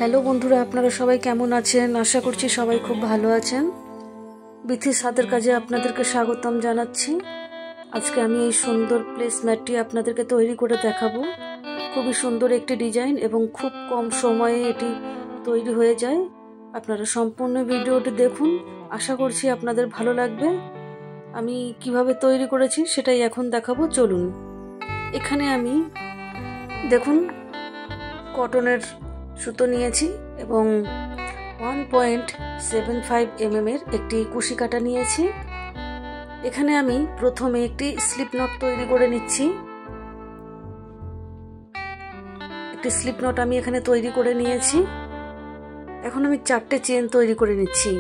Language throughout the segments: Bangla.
হ্যালো বন্ধুরা, আপনারা সবাই কেমন আছেন? আশা করছি সবাই খুব ভালো আছেন। বিথির হাতের কাজে আপনাদেরকে স্বাগতম জানাচ্ছি। আজকে আমি এই সুন্দর প্লেস ম্যাটটি আপনাদেরকে তৈরি করে দেখাবো। খুবই সুন্দর একটি ডিজাইন এবং খুব কম সময়ে এটি তৈরি হয়ে যায়। আপনারা সম্পূর্ণ ভিডিওটি দেখুন, আশা করছি আপনাদের ভালো লাগবে। আমি কিভাবে তৈরি করেছি সেটাই এখন দেখাবো, চলুন। এখানে আমি দেখুন কটনের সুতো নিয়েছি এবং 1.75 mm এর একটি কুশি কাটা নিয়েছি। এখানে আমি প্রথমে একটি স্লিপ নট তৈরি করে নিচ্ছি। একটি স্লিপ নট আমি এখানে তৈরি করে নিয়েছি। এখন আমি 4টে চেন তৈরি করে নিচ্ছি।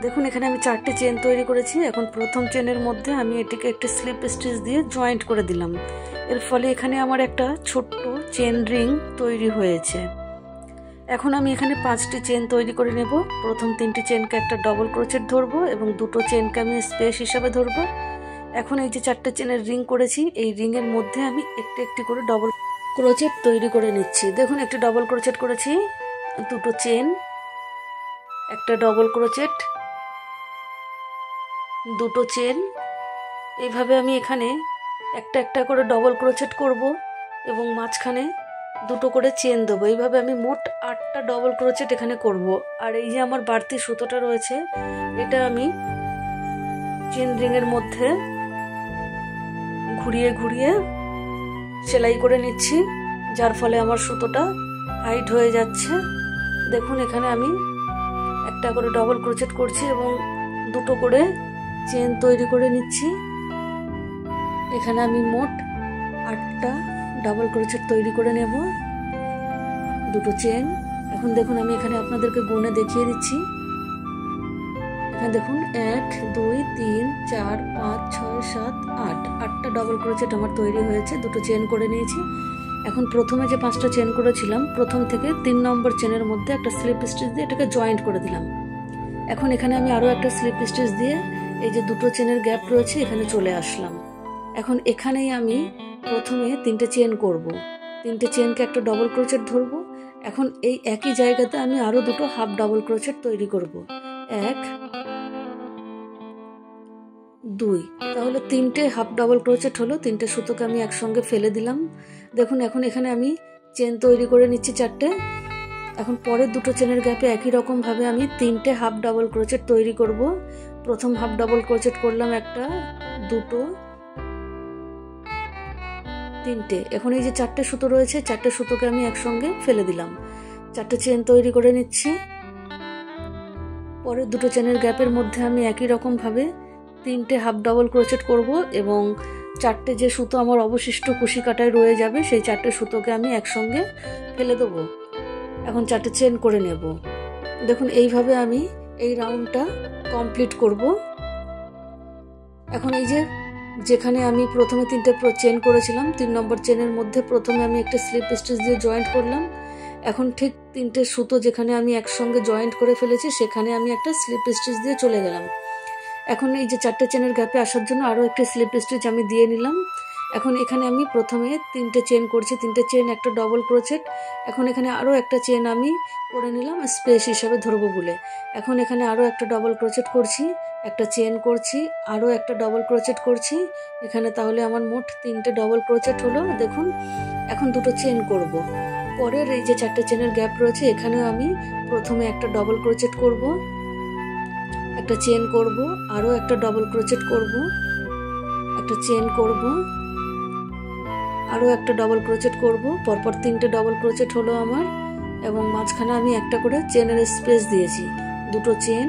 দেখুন এখানে আমি 4টে চেন তৈরি করেছি। এখন প্রথম চেনের মধ্যে আমি এটিকে একটি স্লিপ স্টিচ দিয়ে জয়েন্ট করে দিলাম। এর ফলে এখানে আমার একটা ছোট্ট চেন রিং তৈরি হয়েছে। এখন আমি এখানে 5টি চেন তৈরি করে নেব। প্রথম 3টি চেনকে একটা ডবল ক্রোচেট ধরবো এবং 2টো চেনকে আমি স্পেস হিসাবে ধরবো। এখন এই যে 4টে চেনের রিং করেছি, এই রিং এর মধ্যে আমি একটি একটি করে ডবল ক্রোচেট তৈরি করে নিচ্ছি। দেখুন একটি ডবল ক্রোচেট করেছি, 2টো চেন, একটা ডবল ক্রোচেট, 2টো চেন। এইভাবে আমি এখানে একটা একটা করে ডবল ক্রোচেট করব এবং মাঝখানে 2টো করে চেন দেবো। এইভাবে আমি মোট 8টা ডবল ক্রোচেট এখানে করব। আর এই যে আমার বাড়তি সুতোটা রয়েছে, এটা আমি চেন রিংয়ের মধ্যে ঘুরিয়ে ঘুরিয়ে সেলাই করে নিচ্ছি, যার ফলে আমার সুতোটা হাইট হয়ে যাচ্ছে। দেখুন এখানে আমি একটা করে ডবল ক্রোচেট করছি এবং 2টো করে চেন তৈরি করে নিচ্ছি। এখানে আমি মোট 8টা ডাবল ক্রোচেট তৈরি করে নেব, 2টো চেন। এখন দেখুন আমি এখানে আপনাদেরকে গুণে দেখিয়ে দিচ্ছি। এখানে দেখুন 1 2 3 4 5 6 7 8 8টা ডবল ক্রোচেট আমার তৈরি হয়েছে। 2টো চেন করে নিয়েছি। এখন প্রথমে যে 5টা চেন করেছিলাম, প্রথম থেকে 3 নম্বর চেনের মধ্যে একটা স্লিপ স্টিচ দিয়ে এটাকে জয়েন্ট করে দিলাম। এখন এখানে আমি আরো একটা স্লিপ স্টিচ দিয়ে এই যে 2টো চেনের গ্যাপ রয়েছে এখানে চলে আসলাম। এখন এখানেই আমি প্রথমে 3টে চেন করব। 3টে চেনকে একটা ডবল ক্রোচেট ধরবো। এখন এই একই জায়গাতে আমি আরো 2টো হাফ ডবল ক্রোচেট তৈরি করব। 1 2, তাহলে 3টে হাফ ডবল ক্রোচেট হলো। 3টে সুতোকে আমি একসঙ্গে ফেলে দিলাম। দেখুন এখন এখানে আমি চেন তৈরি করে নিচ্ছি 4টে। এখন পরের 2টো চেনের গ্যাপে একই রকম ভাবে আমি 3টে হাফ ডবল ক্রোচেট তৈরি করব। প্রথম হাফ ডবল ক্রোচেট করলাম একটা, 2টো, 3টে। এখন এই যে 4টে সুতো রয়েছে, 4টে সুতোকে আমি একসঙ্গে ফেলে দিলাম। 4টে চেন তৈরি করে নিচ্ছি। পরের 2টো চেনের গ্যাপের মধ্যে আমি একই রকম ভাবে 3টে হাফ ডবল ক্রোচেট করব এবং 4টে যে সুতো আমার অবশিষ্ট কুশি কাটায় রয়ে যাবে সেই 4টে সুতোকে আমি একসঙ্গে ফেলে দেবো। এখন 4টে চেন করে নেব। দেখুন এইভাবে আমি এই রাউন্ডটা কমপ্লিট করব। এখন এই যে যেখানে আমি প্রথমে 3টে চেন করেছিলাম, 3 নম্বর চেনের মধ্যে প্রথমে আমি একটা স্লিপ স্টিচ দিয়ে জয়েন্ট করলাম। এখন ঠিক 3টে সুতো যেখানে আমি একসঙ্গে জয়েন্ট করে ফেলেছি সেখানে আমি একটা স্লিপ স্টিচ দিয়ে চলে গেলাম। এখন এই যে 4টে চেনের গ্যাপে আসার জন্য আরো একটা স্লিপ স্টিচ আমি দিয়ে নিলাম। এখন এখানে আমি প্রথমে 3টে চেন করছি, 3টে চেন, একটা ডবল ক্রোচেট। এখন এখানে আরো একটা চেন আমি করে নিলাম স্পেস হিসাবে ধরবো বলে। এখন এখানে আরো একটা ডবল ক্রোচেট করছি, একটা চেন করছি, আরো একটা ডবল ক্রোচেট করছি। এখানে তাহলে আমার মোট 3টে ডবল ক্রোচেট হলো। দেখুন এখন 2টো চেন করব। পরের এই যে 4টে চেনের গ্যাপ রয়েছে এখানেও আমি প্রথমে একটা ডবল ক্রোচেট করব, একটা চেন করব, আরো একটা ডবল ক্রোচেট করব, একটা চেন করব, আরো একটা ডবল ক্রোচেট করব। পরপর 3টে ডবল ক্রোচেট হলো আমার এবং মাঝখানে আমি একটা করে চেনের স্পেস দিয়েছি, 2টো চেন।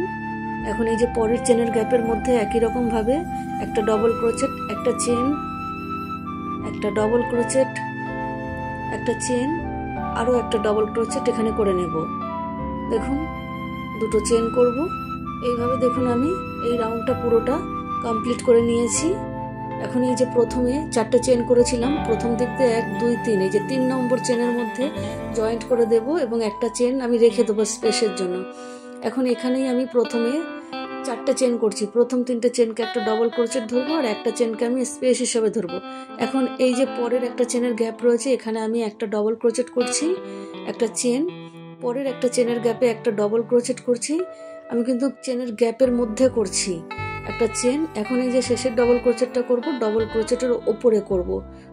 এখন এই যে পরের চেনের গ্যাপের মধ্যে একই রকম ভাবে একটা ডবল ক্রোচেট, একটা চেন, একটা ডবল ক্রোচেট, একটা চেন, আরো একটা ডবল ক্রোচেট এখানে করে নেব। দেখুন 2টো চেন করব। এইভাবে দেখুন আমি এই রাউন্ডটা পুরোটা কমপ্লিট করে নিয়েছি। এখন এই যে প্রথমে 4টে চেন করেছিলাম, প্রথম দিক দিয়ে 1 2 3, এই যে 3 নম্বর চেনের মধ্যে জয়েন্ট করে দেব এবং একটা চেন আমি রেখে দেবো স্পেসের জন্য। এখন এখানেই আমি প্রথমে চারটে চেন করছি। প্রথম তিনটে চেনকে একটা ডবল ক্রোচেট ধরবো আর একটা চেনকে আমি স্পেস হিসাবে ধরবো। এখন এই যে পরের একটা চেনের গ্যাপ রয়েছে, এখানে আমি একটা ডবল ক্রোচেট করছি, একটা চেন, পরের একটা চেনের গ্যাপে একটা ডবল ক্রোচেট করছি। আমি কিন্তু চেনের গ্যাপের মধ্যে করছি একটা চেন। এখন এই যে শেষের ডবল ক্রোচেটটা করব, ডবল ক্রোচেটের ওপরে করব।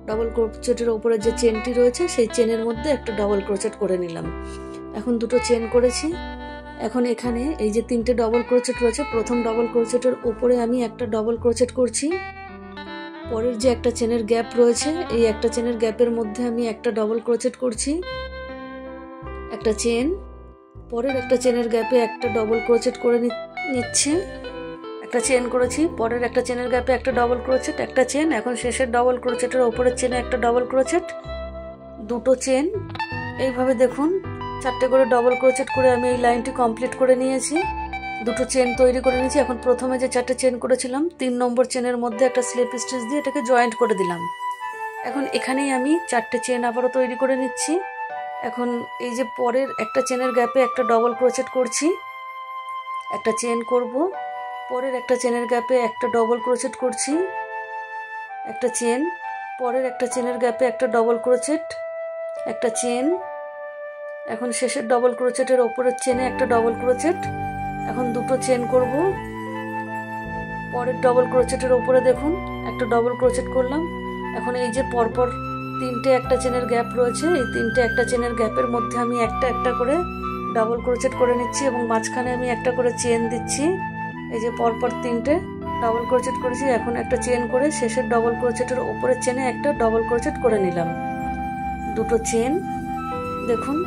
ডবল ক্রোচেটের ওপরে যে চেনটি রয়েছে সেই চেনের মধ্যে একটা ডবল ক্রোচেট করে নিলাম। এখন দুটো চেন করেছি। এখন এখানে এই যে তিনটে ডবল ক্রোচেট রয়েছে, প্রথম ডবল ক্রোচেটের ওপরে আমি একটা ডবল ক্রোচেট করছি। পরের যে একটা চেনের গ্যাপ রয়েছে, এই একটা চেনের গ্যাপের মধ্যে আমি একটা ডবল ক্রোচেট করছি, একটা চেন, পরের একটা চেনের গ্যাপে একটা ডবল ক্রোচেট করে নিচ্ছি, একটা চেন করেছি, পরের একটা চেনের গ্যাপে একটা ডবল ক্রোচেট, একটা চেন। এখন শেষের ডবল ক্রোচেটের ওপরের চেনে একটা ডবল ক্রোচেট, দুটো চেন। এইভাবে দেখুন চারটে করে ডবল ক্রোচেট করে আমি এই লাইনটি কমপ্লিট করে নিয়েছি, দুটো চেন তৈরি করে নিয়েছি। এখন প্রথমে যে চারটে চেন করেছিলাম 3 নম্বর চেনের মধ্যে একটা স্লিপ স্টিচ দিয়ে এটাকে জয়েন্ট করে দিলাম। এখন এখানেই আমি চারটে চেন আবারও তৈরি করে নিচ্ছি। এখন এই যে পরের একটা চেনের গ্যাপে একটা ডবল ক্রোচেট করছি, একটা চেন করব, পরের একটা চেনের গ্যাপে একটা ডবল ক্রোচেট করছি, একটা চেন, পরের একটা চেনের গ্যাপে একটা ডবল ক্রোচেট, একটা চেন। এখন শেষের ডবল ক্রোচেটের ওপরের চেনে একটা ডবল ক্রোচেট। এখন দুটো চেন করব, পরের ডবল ক্রোচেটের ওপরে দেখুন একটা ডবল ক্রোচেট করলাম। এখন এই যে পরপর তিনটে একটা চেনের গ্যাপ রয়েছে, এই তিনটে একটা চেনের গ্যাপের মধ্যে আমি একটা একটা করে ডবল ক্রোচেট করে নিচ্ছি এবং মাঝখানে আমি একটা করে চেন দিচ্ছি। এই যে পরপর তিনটে ডবল ক্রোচেট করেছি। এখন একটা চেন করে শেষের ডবল ক্রোচেটের ওপরের চেনে একটা ডবল ক্রোচেট করে নিলাম, দুটো চেন। দেখুন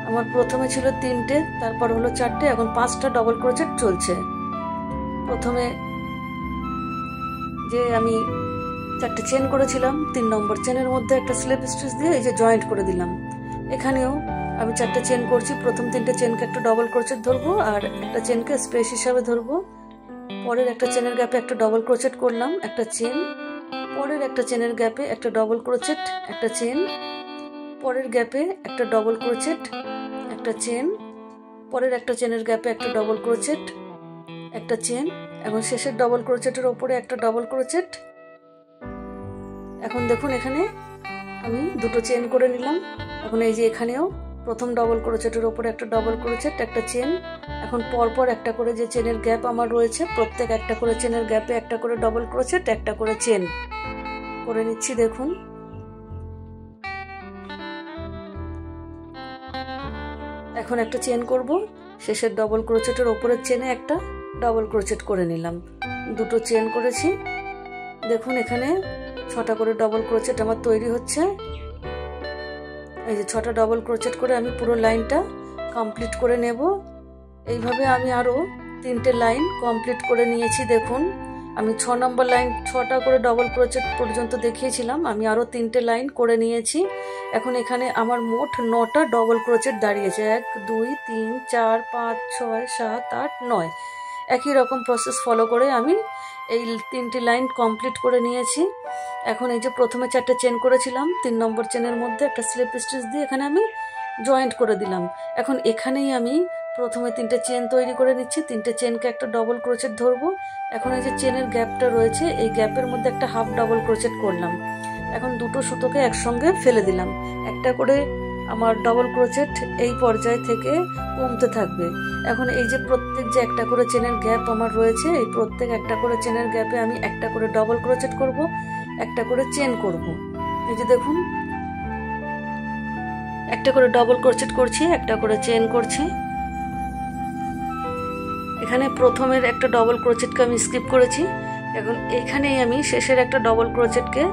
আমার প্রথমে ছিল তিনটে, তারপর হলো চারটে, এখন 5টা ডবল ক্রোচেট চলছে। প্রথমে যে আমি চারটে চেন করেছিলাম 3 নম্বর চেনের মধ্যে একটা স্লিপ স্টিচ দিয়ে এই যে জয়েন্ট করে দিলাম। এখানেও আমি চারটে চেন করছি, প্রথম তিনটে চেনকে একটা ডবল ক্রোচেট ধরবো আর একটা চেনকে স্পেস হিসাবে ধরবো। পরের একটা চেনের গ্যাপে একটা ডবল ক্রোচেট করলাম, একটা চেন, পরের একটা চেনের গ্যাপে একটা ডবল ক্রোচেট, একটা চেন, পরের গ্যাপে একটা ডবল ক্রোচেট, একটা চেন, পরের একটা চেনের গ্যাপে একটা ডবল ক্রোচেট, একটা চেন। এখন শেষের ডবল ক্রোচেটের ওপরে একটা ডবল ক্রোচেট। এখন দেখুন এখানে আমি দুটো চেন করে নিলাম। এখন এই যে এখানেও প্রথম ডবল ক্রোচেটের ওপরে একটা ডবল ক্রোচেট, একটা চেন। এখন পরপর একটা করে যে চেনের গ্যাপ আমার রয়েছে, প্রত্যেক একটা করে চেনের গ্যাপে একটা করে ডবল ক্রোচেট, একটা করে চেন করে নিচ্ছি। দেখুন এখন একটা চেন করব, শেষের ডবল ক্রোচেটের ওপরের চেনে একটা ডবল ক্রোচেট করে নিলাম, দুটো চেন করেছি। দেখুন এখানে 6টা করে ডবল ক্রোচেট আমার তৈরি হচ্ছে। এই যে 6টা ডবল ক্রোচেট করে আমি পুরো লাইনটা কমপ্লিট করে নেব। এইভাবে আমি আরও 3টে লাইন কমপ্লিট করে নিয়েছি। দেখুন আমি 6 নম্বর লাইন 6টা করে ডবল ক্রোচেট পর্যন্ত দেখিয়েছিলাম, আমি আরও 3টে লাইন করে নিয়েছি। এখন এখানে আমার মোট 9টা ডবল ক্রোচেট দাঁড়িয়েছে, 1 2 3 4 5 6 7 8 9। একই রকম প্রসেস ফলো করে আমি এই 3টে লাইন কমপ্লিট করে নিয়েছি। এখন এই যে প্রথমে 4টে চেন করেছিলাম 3 নম্বর চেনের মধ্যে একটা স্লিপ স্টিচ দিয়ে এখানে আমি জয়েন্ট করে দিলাম। এখন এখানেই আমি প্রথমে 3টে চেন তৈরি করে নিচ্ছি, 3টে চেনকে একটা ডবল ক্রোচেট ধরবো। এখন এই যে চেনের গ্যাপটা রয়েছে, এই গ্যাপের মধ্যে একটা হাফ ডবল ক্রোচেট করলাম। এখন দুটো সুতোকে একসঙ্গে ফেলে দিলাম, একটা করে আমার ডবল ক্রোচেট এই পর্যায় থেকে কমতে থাকবে। এখন এই যে প্রত্যেক যে একটা করে চেনের গ্যাপ আমার রয়েছে, এই প্রত্যেক একটা করে চেনের গ্যাপে আমি একটা করে ডবল ক্রোচেট করব, একটা করে চেন করব। এই যে দেখুন একটা করে ডবল ক্রোচেট করছি, একটা করে চেন করছি। এখানে প্রথমের একটা ডবল ক্রোচেটকে আমি স্কিপ করেছি, এখন এখানেই আমি শেষের একটা ডবল ক্রোচেটকে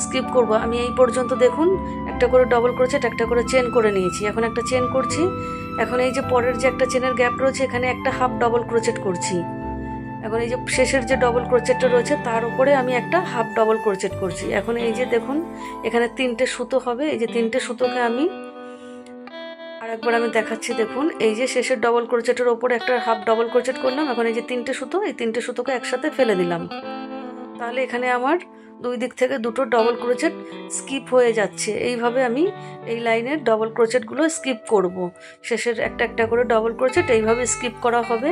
স্কিপ করব। আমি এই পর্যন্ত দেখুন একটা করে ডবল ক্রোচেট, একটা করে চেন করে নিয়েছি, এখন একটা চেন করছি। এখন এই যে পরের যে একটা চেনের গ্যাপ রয়েছে, এখানে একটা হাফ ডবল ক্রোচেট করছি। এখন এই যে শেষের যে ডবল ক্রোচেটটা রয়েছে তার উপরে আমি একটা হাফ ডবল ক্রোচেট করছি। এখন এই যে দেখুন এখানে 3টে সুতো হবে, এই যে 3টে সুতোকে আমি আরেকবার আমি দেখাচ্ছি। দেখুন এই যে শেষের ডবল ক্রোচেটের ওপরে একটা হাফ ডবল ক্রোচেট করলাম। এখন এই যে 3টে সুতো, এই 3টে সুতোকে একসাথে ফেলে দিলাম, তাহলে এখানে আমার দুই দিক থেকে দুটো ডবল ক্রোচেট স্কিপ হয়ে যাচ্ছে। এইভাবে আমি এই লাইনের ডবল ক্রোচেটগুলো স্কিপ করব। শেষের একটা একটা করে ডবল ক্রোচেট এইভাবে স্কিপ করা হবে।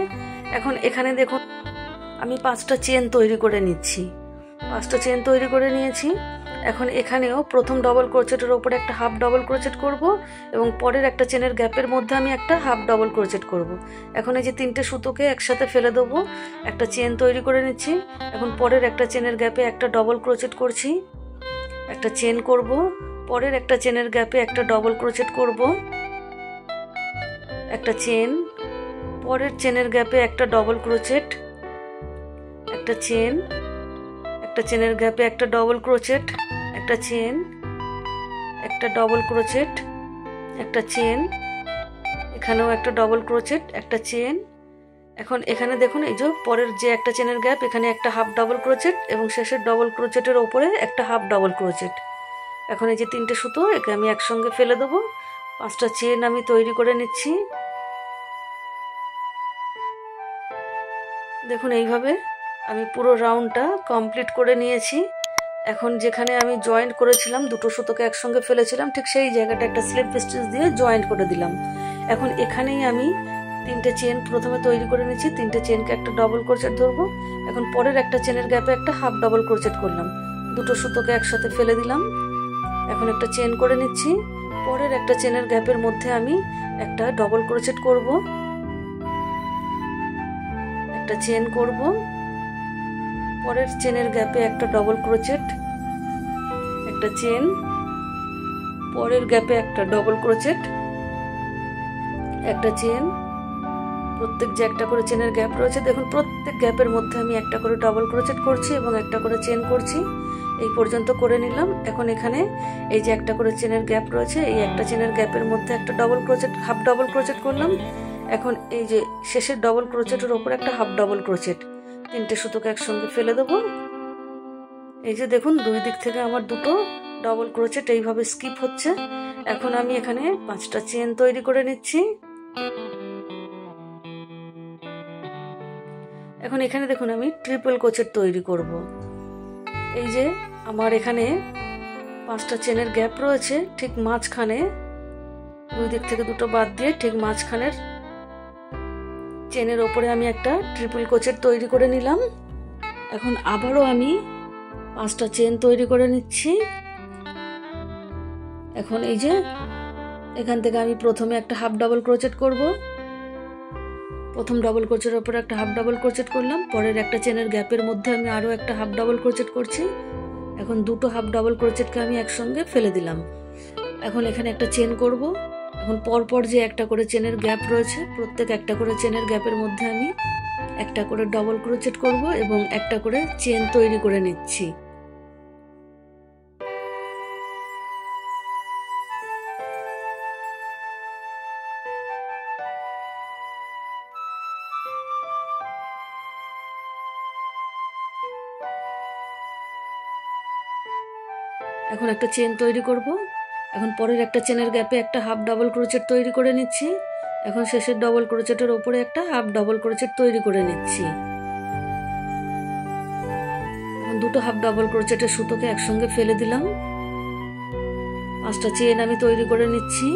এখন এখানে দেখুন আমি 5টা চেন তৈরি করে নিচ্ছি। 5টা চেন তৈরি করে নিয়েছি। এখন এখানেও প্রথম ডবল ক্রোচেটের ওপরে একটা হাফ ডবল ক্রোচেট করব এবং পরের একটা চেনের গ্যাপের মধ্যে আমি একটা হাফ ডবল ক্রোচেট করব। এখন এই যে 3টে সুতোকে একসাথে ফেলে দেবো, একটা চেন তৈরি করে নিচ্ছি। এখন পরের একটা চেনের গ্যাপে একটা ডবল ক্রোচেট করছি, একটা চেন করব, পরের একটা চেনের গ্যাপে একটা ডবল ক্রোচেট করব, একটা চেন, পরের চেনের গ্যাপে একটা ডবল ক্রোচেট, একটা চেন, একটা চেনের গ্যাপে একটা ডবল ক্রোচেট, একটা চেন, একটা ডবল ক্রোচেট, একটা চেন, এখানেও একটা ডবল ক্রোচেট, একটা চেন। এখন এখানে দেখুন এই যে পরের যে একটা চেনের গ্যাপ, এখানে একটা হাফ ডবল ক্রোচেট এবং শেষের ডবল ক্রোচেটের ওপরে একটা হাফ ডবল ক্রোচেট। এখন এই যে 3টে সুতো একে আমি একসঙ্গে ফেলে দেবো। 5টা চেন আমি তৈরি করে নিচ্ছি। দেখুন এইভাবে আমি পুরো রাউন্ডটা কমপ্লিট করে নিয়েছি। এখন যেখানে আমি জয়েন্ট করেছিলাম, দুটো সুতোকে একসঙ্গে ফেলেছিলাম, ঠিক সেই জায়গাটা একটা স্লিপ স্টিচ দিয়ে জয়েন্ট করে দিলাম। এখন এখানেই আমি 3টে চেন প্রথমে তৈরি করে নিচ্ছি। 3টে চেনকে একটা ডবল ক্রোচেট ধরবো। এখন পরের একটা চেনের গ্যাপে একটা হাফ ডবল ক্রোচেট করলাম, দুটো সুতোকে একসাথে ফেলে দিলাম। এখন একটা চেন করে নিচ্ছি। পরের একটা চেনের গ্যাপের মধ্যে আমি একটা ডবল ক্রোচেট করব, একটা চেন করব, পরের চেনের গ্যাপে একটা ডবল ক্রোচেট, একটা চেন, পরের গ্যাপে একটা ডবল ক্রোচেট, একটা চেন। প্রত্যেক যে একটা করে চেনের গ্যাপ রয়েছে দেখুন, প্রত্যেক গ্যাপের মধ্যে আমি একটা করে ডবল ক্রোচেট করছি এবং একটা করে চেন করছি। এই পর্যন্ত করে নিলাম। এখন এখানে এই যে একটা করে চেনের গ্যাপ রয়েছে, এই একটা চেনের গ্যাপের মধ্যে একটা double crochet, half double crochet করলাম। এখন এই যে শেষের ডবল ক্রোচেটের ওপর একটা হাফ ডবল ক্রোচেট, 3টে সুতোকে একসঙ্গে ফেলে দেবো। এই যে দেখুন দুই দিক থেকে আমার দুটো ডবল ক্রোচেট এইভাবে স্কিপ হচ্ছে। এখন আমি এখানে 5টা চেন তৈরি করে নিচ্ছি। এখন এখানে দেখুন আমি ট্রিপল ক্রোচেট তৈরি করব। এই যে আমার এখানে 5টা চেনের গ্যাপ রয়েছে, ঠিক মাঝখানে দুই দিক থেকে দুটো বাদ দিয়ে ঠিক মাঝখানের চেনের ওপরে আমি একটা ট্রিপল ক্রোচেট তৈরি করে নিলাম। এখন আবারও আমি 5টা চেন তৈরি করে নিচ্ছি। এখন এই যে এখান থেকে আমি প্রথমে একটা হাফ ডাবল ক্রোচেট করব, প্রথম ডাবল ক্রোচেটের উপরে একটা হাফ ডাবল ক্রোচেট করলাম, পরের একটা চেনের গ্যাপের মধ্যে আমি আরও একটা হাফ ডাবল ক্রোচেট করছি। এখন দুটো হাফ ডাবল ক্রোচেটকে আমি একসঙ্গে ফেলে দিলাম। এখন এখানে একটা চেন করব। এখন পরপর যে একটা করে চেনের গ্যাপ রয়েছে, প্রত্যেক একটা করে চেনের গ্যাপের মধ্যে আমি একটা করে ডবল ক্রোচেট করব এবং একটা করে চেন তৈরি করে নিচ্ছি। এখন একটা চেন তৈরি করব। এখন পরের একটা চেনের গ্যাপে একটা হাফ ডাবল ক্রোচেট তৈরি করে নিচ্ছি। এখন শেষের ডবল ক্রোচেটের ওপরে একটা হাফ ডাবল ক্রোচেট তৈরি করে নিচ্ছি। এখন দুটো হাফ ডাবল ক্রোচেটের সুতোকে একসঙ্গে ফেলে দিলাম। 5টা চেন আমি তৈরি করে নিচ্ছি।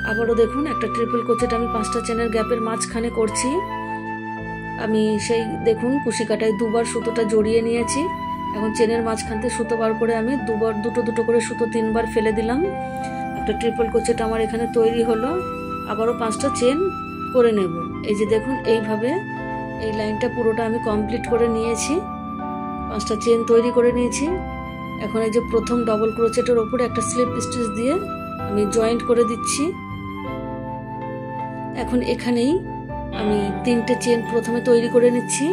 আবারও দেখুন একটা ট্রিপল ক্রোচেট আমি 5টা চেনের গ্যাপের মাঝখানে করছি। আমি সেই দেখুন কুশি কাটায় দুবার সুতোটা জড়িয়ে নিয়েছি। এখন চেনের মাঝখান থেকে সুতো বার করে আমি দুটো দুটো করে সুতো 3বার ফেলে দিলাম। একটা ট্রিপল ক্রোচেট আমার এখানে তৈরি হলো। আবারও 5টা চেন করে নেব। এই যে দেখুন এইভাবে এই লাইনটা পুরোটা আমি কমপ্লিট করে নিয়েছি। 5টা চেন তৈরি করে নিয়েছি। এখন এই যে প্রথম ডবল ক্রোচেটের ওপরে একটা স্লিপ স্টিচ দিয়ে আমি জয়েন্ট করে দিচ্ছি। এখন এখানেই আমি 3টে চেন প্রথমে তৈরি করে নিচ্ছি।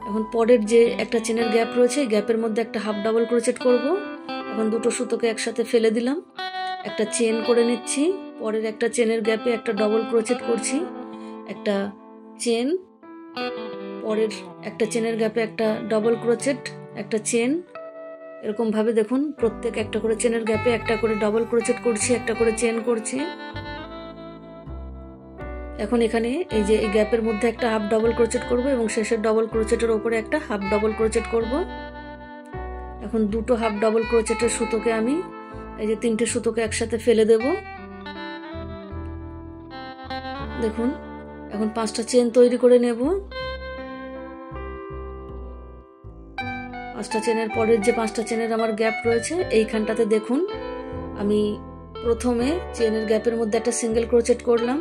এখন পরের যে একটা চেনের গ্যাপ রয়েছে, এই গ্যাপের মধ্যে একটা হাফ ডাবল ক্রোচেট করব। এখন দুটো সুতোকে একসাথে ফেলে দিলাম, একটা চেন করে নিচ্ছি। পরের একটা চেনের গ্যাপে একটা ডবল ক্রোচেট করছি, একটা চেন, পরের একটা চেনের গ্যাপে একটা ডবল ক্রোচেট, একটা চেন। এরকম ভাবে দেখুন প্রত্যেক একটা করে চেনের গ্যাপে একটা করে ডবল ক্রোচেট করছি, একটা করে চেন করছি। এখন এখানে এই যে এই গ্যাপের মধ্যে একটা হাফ ডাবল ক্রোচেট করব এবং শেষের ডাবল ক্রোচেটের ওপরে একটা হাফ ডাবল ক্রোচেট করব। এখন দুটো হাফ ডাবল ক্রোচেটের সুতোকে আমি এই যে তিনটে সুতোকে একসাথে ফেলে দেব। দেখুন এখন 5টা চেন তৈরি করে নেব। 5টা চেনের পরের যে 5টা চেনের আমার গ্যাপ রয়েছে এইখানটাতে দেখুন আমি প্রথমে চেনের গ্যাপের মধ্যে একটা সিঙ্গেল ক্রোচেট করলাম,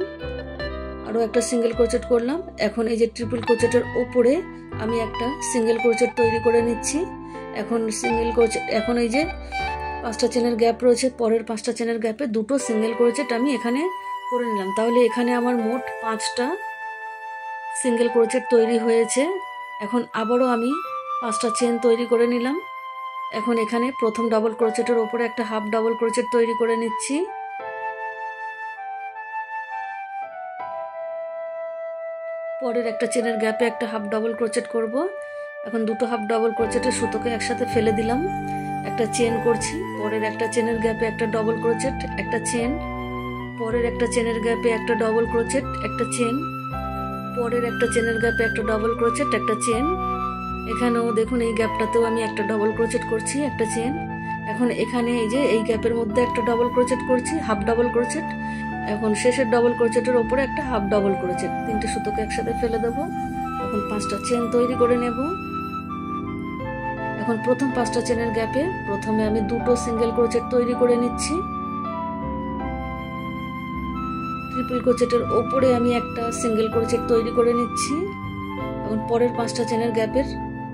আরও একটা সিঙ্গেল ক্রোচেট করলাম। এখন এই যে ট্রিপল ক্রোচেটের ওপরে আমি একটা সিঙ্গেল ক্রোচেট তৈরি করে নিচ্ছি। এখন সিঙ্গেল ক্রোচেট, এখন এই যে 5টা চেনের গ্যাপ রয়েছে, পরের 5টা চেনের গ্যাপে দুটো সিঙ্গেল ক্রোচেট আমি এখানে করে নিলাম। তাহলে এখানে আমার মোট 5টা সিঙ্গেল ক্রোচেট তৈরি হয়েছে। এখন আবারও আমি 5টা চেন তৈরি করে নিলাম। এখন এখানে প্রথম ডাবল ক্রোচেটের ওপরে একটা হাফ ডাবল ক্রোচেট তৈরি করে নিচ্ছি। পরের একটা চেনের গ্যাপে একটা হাফ ডাবল ক্রোচেট করব। এখন দুটো হাফ ডাবল ক্রোচেটের সুতোকে একসাথে ফেলে দিলাম, একটা চেন করছি। পরের একটা চেনের গ্যাপে একটা ডবল ক্রোচেট, একটা চেন। পরের একটা চেনের গ্যাপে একটা ডবল ক্রোচেট, একটা চেন। পরের একটা চেনের গ্যাপে একটা ডবল ক্রোচেট, একটা চেন। এখানেও দেখুন এই গ্যাপটাতেও আমি একটা ডবল ক্রোচেট করছি, একটা চেন। এখন এখানে এই যে এই গ্যাপের মধ্যে একটা ডবল ক্রোচেট করছি, হাফ ডাবল ক্রোচেট। এখন শেষের ডবল ক্রোচেটের ওপরে একটা হাফ ডাবল ক্রোচেট, তিনটে সুতোকে একসাথে ফেলে দেবো। এখন 5টা চেন তৈরি করে নেব। এখন প্রথম 5টা চেনের গ্যাপে প্রথমে আমি দুটো সিঙ্গেল ক্রোচেট তৈরি করে নিচ্ছি। ট্রিপল ক্রোচেটের ওপরে আমি একটা সিঙ্গেল ক্রোচেট তৈরি করে নিচ্ছি। এখন পরের 5টা চেনের গ্যাপের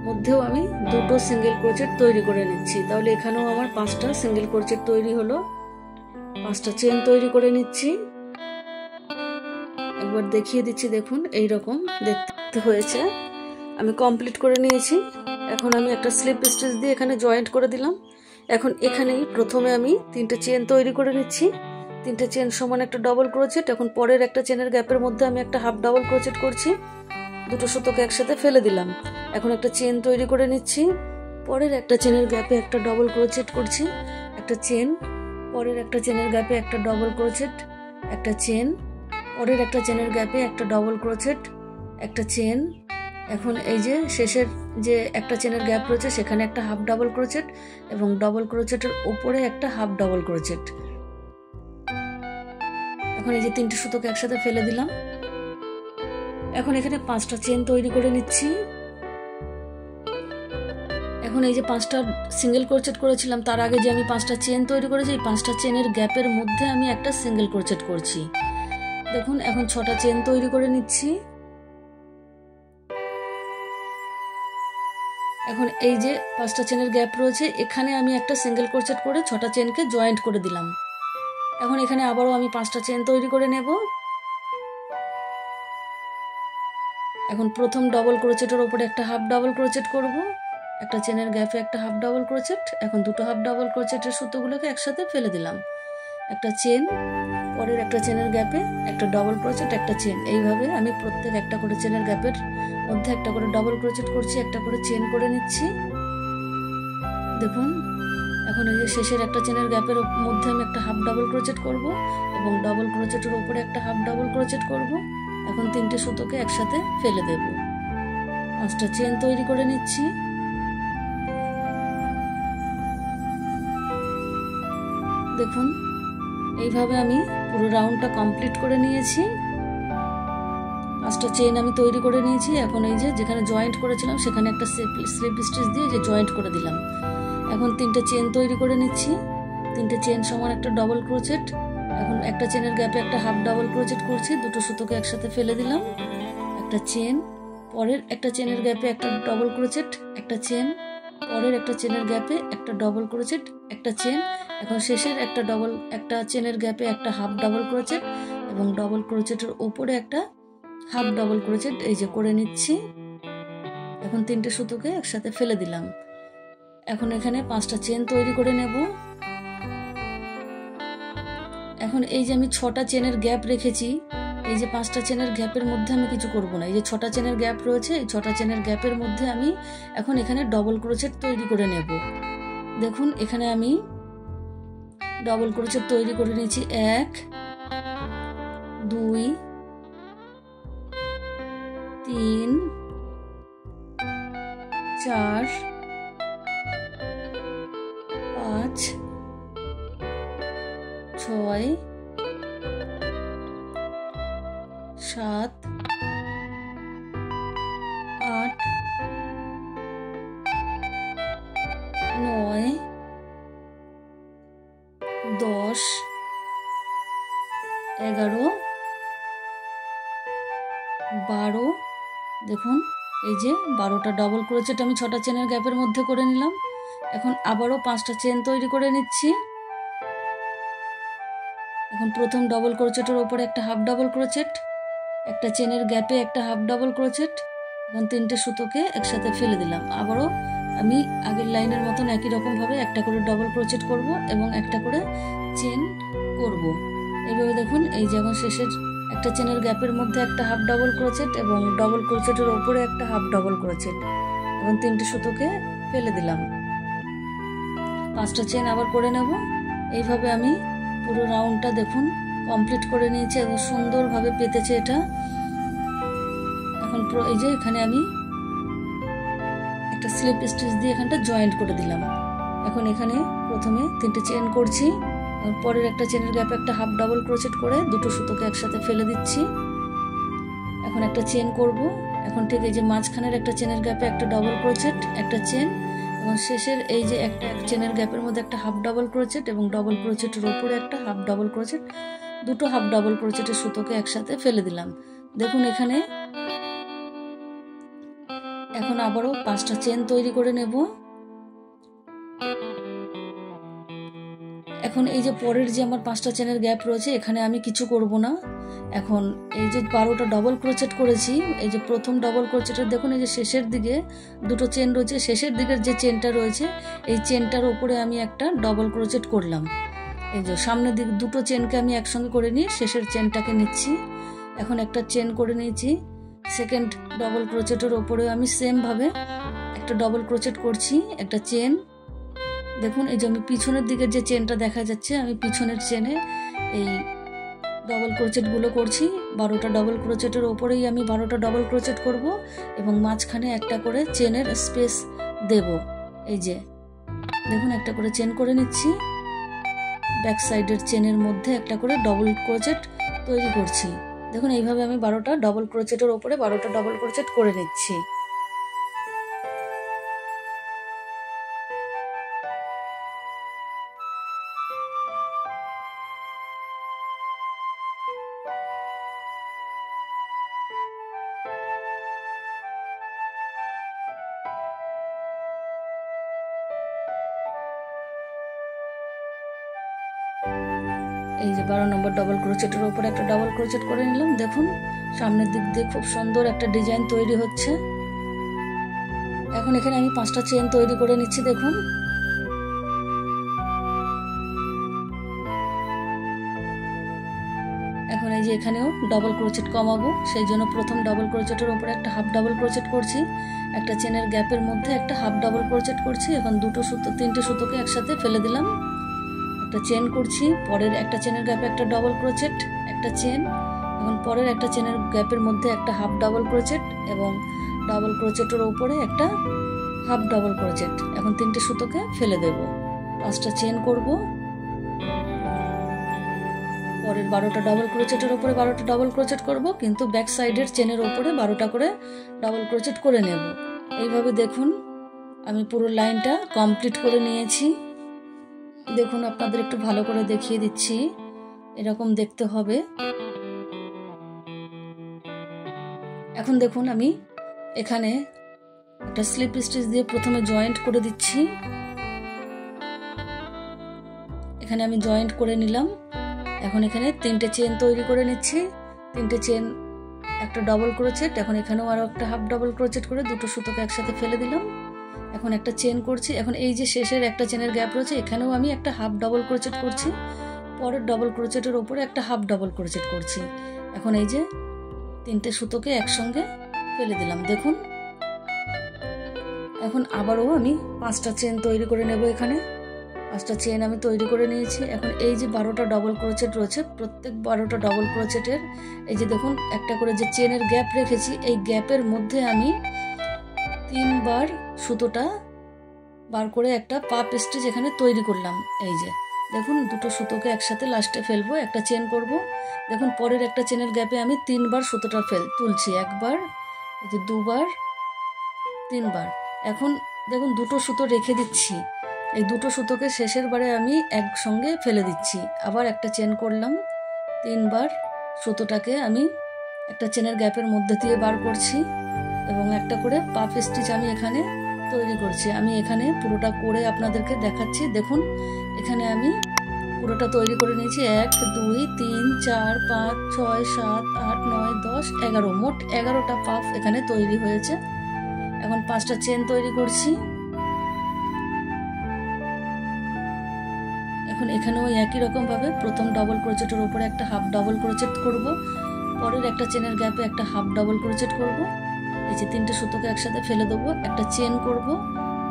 মধ্যেও আমি দুটো সিঙ্গেল ক্রোচেট তৈরি করে নিচ্ছি। তাহলে এখানেও আমার 5টা সিঙ্গেল ক্রোচেট তৈরি হলো। 5টা চেন তৈরি করে নিচ্ছি। একবার দেখিয়ে দিচ্ছি, দেখুন এই রকম দেখতে হয়েছে। আমি কমপ্লিট করে নিয়েছি। এখন আমি একটা স্লিপ স্টিচ দিয়ে এখানে জয়েন্ট করে দিলাম। এখন এখানেই প্রথমে আমি 3টে চেন তৈরি করে নিচ্ছি। 3টে চেন সমান একটা ডবল ক্রোচেট। এখন পরের একটা চেনের গ্যাপের মধ্যে আমি একটা হাফ ডাবল ক্রোচেট করছি, দুটো সুতোকে একসাথে ফেলে দিলাম। এখন একটা চেন তৈরি করে নিচ্ছি। পরের একটা চেনের গ্যাপে একটা ডবল ক্রোচেট করছি, একটা চেন। পরের একটা চেনের গ্যাপে একটা ডবল ক্রোচেট, একটা চেন। পরের একটা চেনের গ্যাপে একটা ডবল ক্রোচেট, একটা চেন। এখন এই যে শেষের যে একটা চেনের গ্যাপ রয়েছে সেখানে একটা হাফ ডাবল ক্রোচেট এবং ডবল ক্রোচেটের ওপরে একটা হাফ ডাবল ক্রোচেট। এখন এই যে 3টে সুতোকে একসাথে ফেলে দিলাম। এখন এখানে 5টা চেন তৈরি করে নিচ্ছি। এখন এই যে 5টা সিঙ্গেল ক্রোচেট করেছিলাম, তার আগে যে আমি 5টা চেন তৈরি করেছি, এই 5টা চেনের গ্যাপের মধ্যে আমি একটা সিঙ্গেল ক্রোচেট করছি। দেখুন এখন 6টা চেন তৈরি করে নিচ্ছি। এখন এই যে 5টা চেনের গ্যাপ রয়েছে, এখানে আমি একটা সিঙ্গেল ক্রোচেট করে 6টা চেনকে জয়েন্ট করে দিলাম। এখন এখানে আবারও আমি 5টা চেন তৈরি করে নেব। এখন প্রথম ডবল ক্রোচেটের ওপরে একটা হাফ ডাবল ক্রোচেট করব, একটা চেনের গ্যাপে একটা হাফ ডাবল ক্রোচেট। এখন দুটো হাফ ডাবল ক্রোচেটের সুতোগুলোকে একসাথে ফেলে দিলাম, একটা চেন। পরের একটা চেনের গ্যাপে একটা ডবল ক্রোচেট, একটা চেন। এইভাবে আমি প্রত্যেক একটা করে চেনের গ্যাপের মধ্যে একটা করে ডবল ক্রোচেট করছি, একটা করে চেন করে নিচ্ছি। দেখুন এখন এই যে শেষের একটা চেনের গ্যাপের মধ্যে আমি একটা হাফ ডাবল ক্রোচেট করব এবং ডবল ক্রোচেটের উপরে একটা হাফ ডাবল ক্রোচেট করব। এখন 3টে সুতোকে একসাথে ফেলে দেব। 5টা চেন তৈরি করে নিচ্ছি। দেখুন এইভাবে আমি পুরো রাউন্ডটা কমপ্লিট করে নিয়েছি। 5টা চেন আমি তৈরি করে নিয়েছি। এখন এই যে যেখানে জয়েন্ট করেছিলাম সেখানে একটা স্লিপ স্টিচ দিয়ে যে জয়েন্ট করে দিলাম। এখন 3টে চেন তৈরি করে নিচ্ছি। 3টে চেন সমান একটা ডবল ক্রোচেট। এখন একটা চেনের গ্যাপে একটা হাফ ডাবল ক্রোচেট করছি, দুটো সুতোকে একসাথে ফেলে দিলাম, একটা চেন। পরের একটা চেনের গ্যাপে একটা ডবল ক্রোচেট, একটা চেন। পরের একটা চেনের গ্যাপে একটা ডবল ক্রোচেট, একটা চেন। এখন শেষের একটা চেনের গ্যাপে একটা হাফ ডাবল ক্রোচেট এবং ডবল ক্রোচেটের উপরে একটা হাফ ডাবল ক্রোচেট এই যে করে নিচ্ছি। এখন 3টে সুতোকে একসাথে ফেলে দিলাম। এখন এখানে 5টা চেন তৈরি করে নেব। এখন এই যে আমি 6টা চেনের গ্যাপ রেখেছি, এই যে 5টা চেনের গ্যাপের মধ্যে আমি কিছু করব না। এই যে 6টা চেনের গ্যাপ রয়েছে, এই 6টা চেনের গ্যাপের মধ্যে আমি এখন এখানে ডবল ক্রোচেট তৈরি করে নেব। দেখুন এখানে আমি ডবল ক্রোচেট তৈরি করে নিয়েছি, 1 2 3 4 5 6 7 8 9 10 11 12। দেখুন এই যে 12টা ডবল ক্রোচেট আমি 6টা চেনের গ্যাপের মধ্যে করে নিলাম। এখন আবারও 5টা চেন তৈরি করে নিচ্ছি। এখন প্রথম ডবল ক্রোচেটের ওপরে একটা হাফ ডাবল ক্রোচেট, একটা চেনের গ্যাপে একটা হাফ ডাবল ক্রোচেট, এখন 3টে সুতোকে একসাথে ফেলে দিলাম। আবারও আমি আগের লাইনের মতন একই রকম ভাবে একটা করে ডবল ক্রোচেট করব এবং একটা করে চেন করব। এইভাবে দেখুন এই যেমন শেষের একটা চেনের গ্যাপের মধ্যে একটা হাফ ডাবল ক্রোচেট এবং ডবল ক্রোচেটের ওপরে একটা হাফ ডাবল ক্রোচেট, এবং 3টে সুতোকে ফেলে দিলাম। 5টা চেন আবার করে নেব। এইভাবে আমি পুরো রাউন্ডটা দেখুন কমপ্লিট করে নিয়েছি এবং সুন্দরভাবে পেতেছে এটা। এখন এই যে এখানে আমি একটা স্লিপ স্টিচ দিয়ে এখানটা জয়েন্ট করে দিলাম। এখন এখানে প্রথমে 3টে চেন করছি, পরের একটা চেনের গ্যাপে একটা হাফ ডাবল ক্রোচেট করে 2টো সুতোকে একসাথে ফেলে দিচ্ছি। এখন একটা চেন করব। এখন ঠিক এই যে মাঝখানের একটা চেনের গ্যাপে একটা ডবল ক্রোচেট, একটা চেন, এবং শেষের এই যে একটা চেনের গ্যাপের মধ্যে একটা হাফ ডাবল ক্রোচেট এবং ডবল ক্রোচেটের উপরে একটা হাফ ডাবল ক্রোচেট, 2টো হাফ ডাবল ক্রোচেটের সুতোকে একসাথে ফেলে দিলাম। দেখুন এখানে এখন আবারও 5টা চেন তৈরি করে নেব। এখন এই যে পরের যে আমার 5টা চেনের গ্যাপ রয়েছে এখানে আমি কিছু করব না। এখন এই যে 12টা ডবল ক্রোচেট করেছি, এই যে প্রথম ডবল ক্রোচেটের দেখুন এই যে শেষের দিকে 2টো চেন রয়েছে, শেষের দিকের যে চেনটা রয়েছে এই চেনটার উপরে আমি একটা ডবল ক্রোচেট করলাম। এই যে সামনের দিক 2টো চেনকে আমি একসঙ্গে করে নিয়ে শেষের চেনটাকে নিচ্ছি। এখন একটা চেন করে নিয়েছি, সেকেন্ড ডবল ক্রোচেটের ওপরে আমি সেম ভাবে একটা ডবল ক্রোচেট করছি, একটা চেন। দেখুন এই যে আমি পিছনের দিকের যে চেনটা দেখা যাচ্ছে আমি পিছনের চেনে এই ডবল ক্রোচেট গুলো করছি। 12টা ডবল ক্রোচেটের ওপরেই আমি 12টা ডবল ক্রোচেট করব এবং মাঝখানে একটা করে চেনের স্পেস দেব। এই যে দেখুন একটা করে চেন করে নিচ্ছি, ব্যাক সাইডের চেনের মধ্যে একটা করে ডবল ক্রোচেট তৈরি করছি। দেখুন এইভাবে আমি 12টা ডবল ক্রোচেটের ওপরে 12টা ডবল ক্রোচেট করে নিচ্ছি। এই যে 12 নম্বর ডবল ক্রোচেটের উপরে একটা ডবল ক্রোচেট করে নিলাম। দেখুন সামনের দিক দিয়ে খুব সুন্দর একটা ডিজাইন তৈরি হচ্ছে। এখন এখানে আমি 5টা চেন তৈরি করে নিচ্ছি। দেখুন এখন এই যে এখানেও ডবল ক্রোচেট কমাবো, সেই জন্য প্রথম ডবল ক্রোচেটের উপরে একটা হাফ ডাবল ক্রোচেট করছি, একটা চেনের গ্যাপের মধ্যে একটা হাফ ডাবল ক্রোচেট করছি। এখন 3টে সুতোকে একসাথে ফেলে দিলাম, একটা চেন করছি, পরের একটা চেনের গ্যাপে একটা ডবল ক্রোচেট, একটা চেন, এখন পরের একটা চেনের গ্যাপের মধ্যে একটা হাফ ডাবল ক্রোচেট এবং ডাবল ক্রোচেটের উপরে একটা হাফ ডাবল ক্রোচেট। এখন 3টে সুতোকে ফেলে দেব, 5টা চেন করব, পরের 12টা ডবল ক্রোচেটের উপরে 12টা ডবল ক্রোচেট করব, কিন্তু ব্যাক সাইডের চেনের উপরে 12টা করে ডবল ক্রোচেট করে নেব। এইভাবে দেখুন আমি পুরো লাইনটা কমপ্লিট করে নিয়েছি। দেখুন আপনাদের একটু ভালো করে দেখিয়ে দিচ্ছি, এরকম দেখতে হবে। এখন দেখুন আমি এখানে একটা স্লিপ স্টিচ দিয়ে প্রথমে জয়েন্ট করে দিচ্ছি। এখানে আমি জয়েন্ট করে নিলাম। এখন এখানে 3টে চেন তৈরি করে নিচ্ছি, 3টে চেন, একটা ডবল ক্রোচেট, এখন এখানেও আরো একটা হাফ ডাবল ক্রোচেট করে 2টো সুতোকে একসাথে ফেলে দিলাম। এখন একটা চেন করছি, এখন এই যে শেষের একটা চেনের গ্যাপ রয়েছে এখানেও আমি একটা হাফ ডাবল ক্রোচেট করছি, পরের ডবল ক্রোচেটের উপরে একটা হাফ ডাবল ক্রোচেট করছি। এখন এই যে 3টে সুতোকে একসঙ্গে ফেলে দিলাম। দেখুন এখন আবারও আমি 5টা চেন তৈরি করে নেব। এখানে 5টা চেন আমি তৈরি করে নিয়েছি। এখন এই যে 12টা ডবল ক্রোচেট রয়েছে, প্রত্যেক 12টা ডবল ক্রোচেটের এই যে দেখুন একটা করে যে চেনের গ্যাপ রেখেছি, এই গ্যাপের মধ্যে আমি 3বার সুতোটা বার করে একটা পাপ স্টিচ এখানে তৈরি করলাম। এই যে দেখুন দুটো সুতোকে একসাথে লাস্টে ফেলবো, একটা চেন করব। দেখুন পরের একটা চেনের গ্যাপে আমি 3বার সুতোটা তুলছি, 1বার, এই যে 2বার, 3বার। এখন দেখুন দুটো সুতো রেখে দিচ্ছি, এই দুটো সুতোকে শেষের বারে আমি একসঙ্গে ফেলে দিচ্ছি। আবার একটা চেন করলাম, 3বার সুতোটাকে আমি একটা চেনের গ্যাপের মধ্যে দিয়ে বার করছি এবং একটা করে পাপ স্টিচ আমি এখানে তৈরি করছি। আমি এখানে পুরোটা করে আপনাদেরকে দেখাচ্ছি। দেখুন এখানে আমি পুরোটা তৈরি করে নিয়েছি। 1 2 3 4 5 6 7 8 9 10 11, মোট 11টা পাপ এখানে তৈরি হয়েছে। এখন 5টা চেন তৈরি করছি। এখন এখানেও একই রকম ভাবে প্রথম ডবল ক্রোচেটের উপরে একটা হাফ ডবল ক্রোচেট করব, পরের একটা চেনের গ্যাপে একটা হাফ ডবল ক্রোচেট করব। এই যে 3টে সুতোকে একসাথে ফেলে দেবো, একটা চেন করব,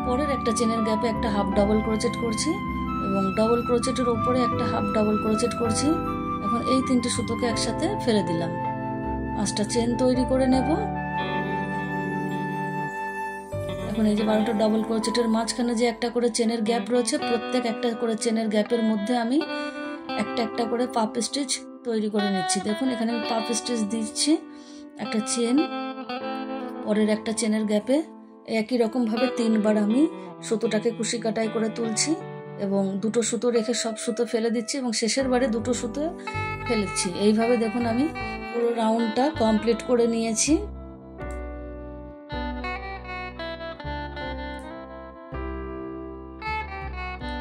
পরের একটা চেনের গ্যাপে একটা হাফ ডবল ক্রোচেট করছি এবং ডবল ক্রোচেটের উপরে একটা হাফ ডবল ক্রোচেট করছি। এখন এই 3টে সুতোকে একসাথে ফেলে দিলাম, 5টা চেন তৈরি করে নেব। এখন এই যে 12টা ডবল ক্রোচেটের মাঝখানে যে একটা করে চেনের গ্যাপ রয়েছে, প্রত্যেক একটা করে চেনের গ্যাপের মধ্যে আমি একটা একটা করে পাপ স্টিচ তৈরি করে নিচ্ছি। দেখুন এখানে আমি পাপ স্টিচ দিচ্ছি, একটা চেন, পরের একটা চেনের গ্যাপে একই রকম ভাবে 3বার আমি সুতোটাকে কুশি কাটাই করে তুলছি এবং দুটো সুতো রেখে সব সুতো ফেলে দিচ্ছি এবং শেষের বারে দুটো সুতো ফেলেছি। এইভাবে দেখুন আমি পুরো রাউন্ডটা কমপ্লিট করে নিয়েছি।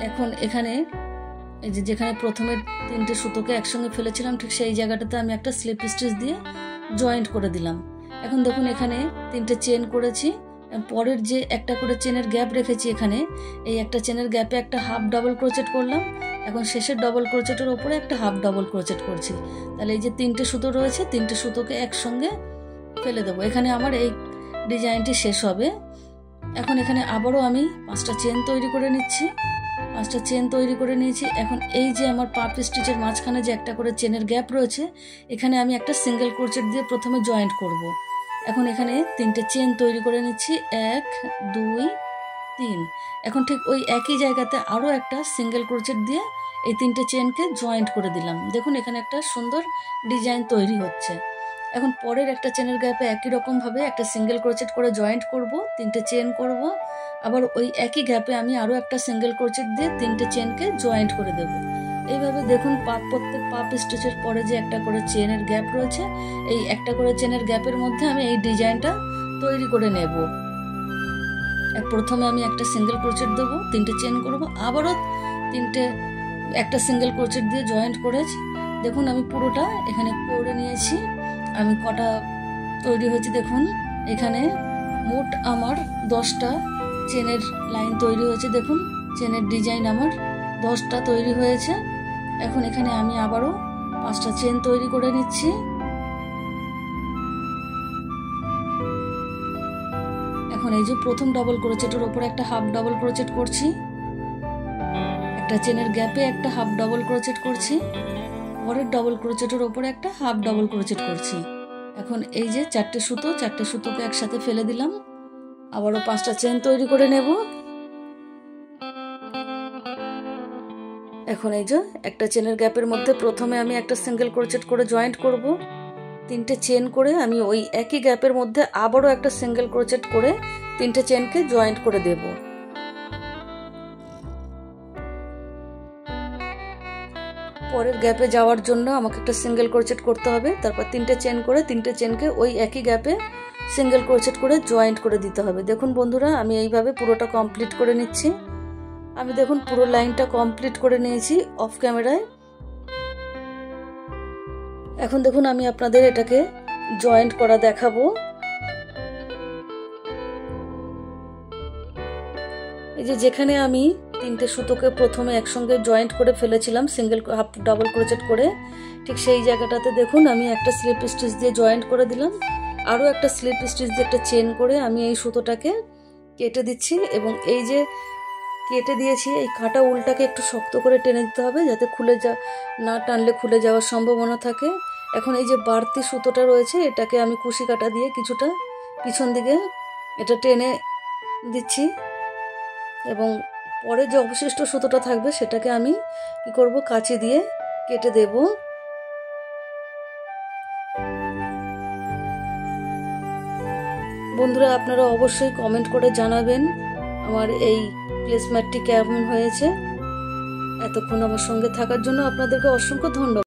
এখন এখানে এই যে যেখানে প্রথমে 3টে সুতোকে একসঙ্গে ফেলেছিলাম, ঠিক সেই জায়গাটাতে আমি একটা স্লিপ স্টিচ দিয়ে জয়েন্ট করে দিলাম। এখন দেখুন এখানে 3টে চেন করেছি, পরের যে একটা করে চেনের গ্যাপ রেখেছি এখানে, এই একটা চেনের গ্যাপে একটা হাফ ডাবল ক্রোচেট করলাম। এখন শেষের ডবল ক্রোচেটের ওপরে একটা হাফ ডাবল ক্রোচেট করছি। তাহলে এই যে 3টে সুতো রয়েছে, 3টে সুতোকে একসঙ্গে ফেলে দেবো। এখানে আমার এই ডিজাইনটি শেষ হবে। এখন এখানে আবারও আমি 5টা চেন তৈরি করে নিচ্ছি, 5টা চেন তৈরি করে নিয়েছি। এখন এই যে আমার পাপ স্টিচের মাঝখানে যে একটা করে চেনের গ্যাপ রয়েছে, এখানে আমি একটা সিঙ্গেল ক্রোচেট দিয়ে প্রথমে জয়েন্ট করব। এখন এখানে 3টে চেন তৈরি করে নিচ্ছি, 1 2 3। এখন ঠিক ওই একই জায়গাতে আরও একটা সিঙ্গেল ক্রোচেট দিয়ে এই 3টে চেনকে জয়েন্ট করে দিলাম। দেখুন এখানে একটা সুন্দর ডিজাইন তৈরি হচ্ছে। এখন পরের একটা চেনের গ্যাপে একই রকমভাবে একটা সিঙ্গেল ক্রোচেট করে জয়েন্ট করব, 3টে চেন করব, আবার ওই একই গ্যাপে আমি আরও একটা সিঙ্গেল ক্রোচেট দিয়ে 3টে চেনকে জয়েন্ট করে দেব। এইভাবে দেখুন প্রত্যেক পাপ স্টিচের পরে যে একটা করে চেনের গ্যাপ রয়েছে, এই একটা করে চেনের গ্যাপের মধ্যে আমি এই ডিজাইনটা তৈরি করে নেব। প্রথমে আমি একটা সিঙ্গেল ক্রোচেট দেবো, 3টে চেন করব, আবারও একটা সিঙ্গেল ক্রোচেট দিয়ে জয়েন্ট করেছি। দেখুন আমি পুরোটা এখানে করে নিয়েছি। আমি কটা তৈরি হয়েছে দেখুন, এখানে মোট আমার 10টা চেনের লাইন তৈরি হয়েছে। দেখুন চেনের ডিজাইন আমার 10টা তৈরি হয়েছে। এখন এখানে আমি আবারও 5টা চেন তৈরি করে নিচ্ছি। এখন এই যে প্রথম ডাবল ক্রোচেটের উপরে একটা হাফ ডাবল ক্রোচেট করছি, একটা চেনের গ্যাপে একটা হাফ ডাবল ক্রোচেট করছি, পরের ডাবল ক্রোচেটের উপরে একটা হাফ ডাবল ক্রোচেট করছি। এখন এই যে 4টে সুতোকে একসাথে ফেলে দিলাম, আবারও 5টা চেন তৈরি করে নেব। এখন এই যে একটা চেনের গ্যাপের মধ্যে প্রথমে আমি একটা সিঙ্গেল ক্রোচেট করে জয়েন্ট করব, 3টে চেন করে আমি ওই একই গ্যাপের মধ্যে আবারও একটা সিঙ্গেল ক্রোচেট করে 3টে চেনকে জয়েন্ট করে দেব। পরের গ্যাপে যাওয়ার জন্য আমাকে একটা সিঙ্গেল ক্রোচেট করতে হবে, তারপর 3টে চেন করে 3টে চেনকে ওই একই গ্যাপে সিঙ্গেল ক্রোচেট করে জয়েন্ট করে দিতে হবে। দেখুন বন্ধুরা আমি এইভাবে পুরোটা কমপ্লিট করে নিচ্ছি। আমি দেখুন পুরো লাইনটা কমপ্লিট করে নিয়েছি অফ ক্যামেরায়। এখন দেখুন আমি আপনাদের এটাকে জয়েন্ট করা দেখাবো। এই যে যেখানে আমি 3টে সুতোকে প্রথমে একসঙ্গে জয়েন্ট করে ফেলেছিলাম সিঙ্গেল হাফ ডাবল ক্রোচেট করে, ঠিক সেই জায়গাটাতে দেখুন আমি একটা স্লিপ স্টিচ দিয়ে জয়েন্ট করে দিলাম, আরও একটা স্লিপ স্টিচ দিয়ে একটা চেন করে আমি এই সুতোটাকে কেটে দিচ্ছি এবং এই যে কেটে দিয়েছি। এই কাটা উলটাকে একটু শক্ত করে টেনে দিতে হবে, যাতে না টানলে খুলে যাওয়ার সম্ভাবনা থাকে। এখন এই যে বাড়তি সুতোটা রয়েছে, এটাকে আমি কুশি কাটা দিয়ে কিছুটা পিছন দিকে এটা টেনে দিচ্ছি, এবং পরে যে অবশিষ্ট সুতোটা থাকবে সেটাকে আমি কি করব, কাঁচি দিয়ে কেটে দেব। বন্ধুরা, আপনারা অবশ্যই কমেন্ট করে জানাবেন আমার এই প্লেসম্যাটটি কেমন হয়েছে। এতক্ষণ আমার সঙ্গে থাকার জন্য আপনাদেরকে অসংখ্য ধন্যবাদ।